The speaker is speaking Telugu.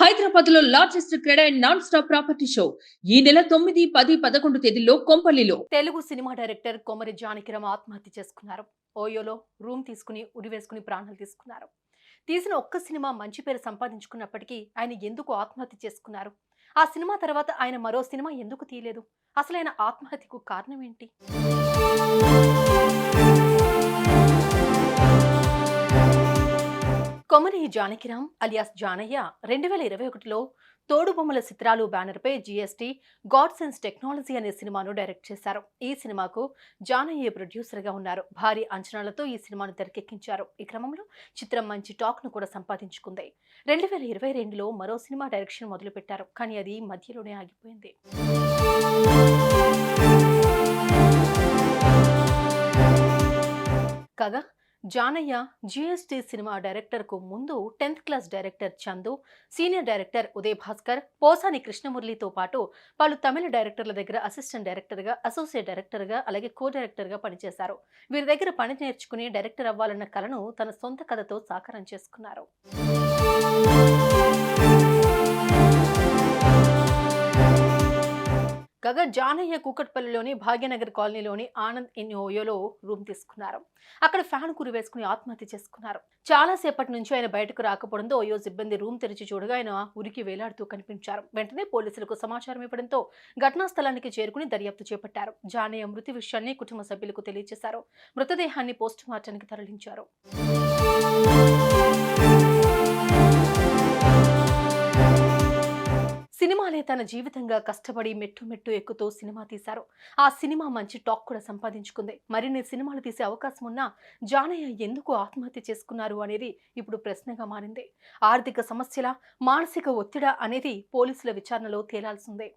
హైదరాబాద్ లో largest cred and non stop property show ఈ నెల 9, 10, 11 తేదీల్లో కొంపల్లిలో. తెలుగు సినిమా డైరెక్టర్ కొమరి జానకిరామ్ ఆత్మహత్య చేసుకున్నారు. ఓయోలో రూమ్ తీసుకుని ఉరివేసుకుని ప్రాణాలు తీసుకున్నారు. తీసిన ఒక్క సినిమా మంచి పేరు సంపాదించుకున్నప్పటికీ ఆయన ఎందుకు ఆత్మహత్య చేసుకున్నారు? ఆ సినిమా తర్వాత ఆయన మరో సినిమా ఎందుకు తీయలేదు? అసలు ఆయన ఆత్మహత్యకు కారణం ఏంటి? కొమరి జానకిరామ్ అలియాస్ జానయ్య 2021లో తోడుబొమ్మల చిత్రాలు బ్యానర్పై జిఎస్టీ గాడ్ సెన్స్ టెక్నాలజీ అనే సినిమాను డైరెక్ట్ చేశారు. ఈ సినిమాకు జానయ్య ప్రొడ్యూసర్గా ఉన్నారు. భారీ అంచనాలతో ఈ సినిమాను తెరకెక్కించారు. ఈ క్రమంలో చిత్రం మంచి టాక్ ను కూడా సంపాదించుకుంది. 2022లో మరో సినిమా డైరెక్షన్ మొదలుపెట్టారు. కానీ అది మధ్యలోనే ఆగిపోయింది. కాగా జానయ్య జిఎస్టీ సినిమా డైరెక్టర్ కు ముందు 10th class director Chandu, senior director Uday Bhaskar, Posani కృష్ణమురళితో పాటు పలు తమిళ డైరెక్టర్ల దగ్గర అసిస్టెంట్ డైరెక్టర్ గా, అసోసియేట్ డైరెక్టర్ గా, అలాగే కో డైరెక్టర్ గా పనిచేశారు. వీరి దగ్గర పని నేర్చుకుని డైరెక్టర్ అవ్వాలన్న కలను తన సొంత కథతో సాకారం చేసుకున్నారు. కాగా జానయ్య కూకట్పల్లిలోని భాగ్యనగర్ కాలనీలోని ఆనంద్ ఇన్ ఓయోలో రూమ్ తీసుకున్నారు. అక్కడ ఫ్యాన్ కురి వేసుకుని ఆత్మహత్య చేసుకున్నారు. చాలా సేపటి నుంచి ఆయన బయటకు రాకపోవడంతో ఓయో సిబ్బంది రూమ్ తెరిచి చూడగా ఆయన ఉరికి వేలాడుతూ కనిపించారు. వెంటనే పోలీసులకు సమాచారం ఇవ్వడంతో ఘటనా స్థలానికి చేరుకుని దర్యాప్తు చేపట్టారు. జానయ్య మృతి విషయాన్ని కుటుంబ సభ్యులకు తెలియజేశారు. మృతదేహాన్ని పోస్ట్ మార్టానికి తరలించారు. సినిమాలే తన జీవితంగా కష్టపడి మెట్టు మెట్టు ఎక్కుతూ సినిమా తీశారు. ఆ సినిమా మంచి టాక్ కూడా సంపాదించుకుంది. మరిన్ని సినిమాలు తీసే అవకాశం ఉన్నా జానయ్య ఎందుకు ఆత్మహత్య చేసుకున్నారు అనేది ఇప్పుడు ప్రశ్నగా మారింది. ఆర్థిక సమస్యల, మానసిక ఒత్తిడా అనేది పోలీసుల విచారణలో తేలాల్సిందే.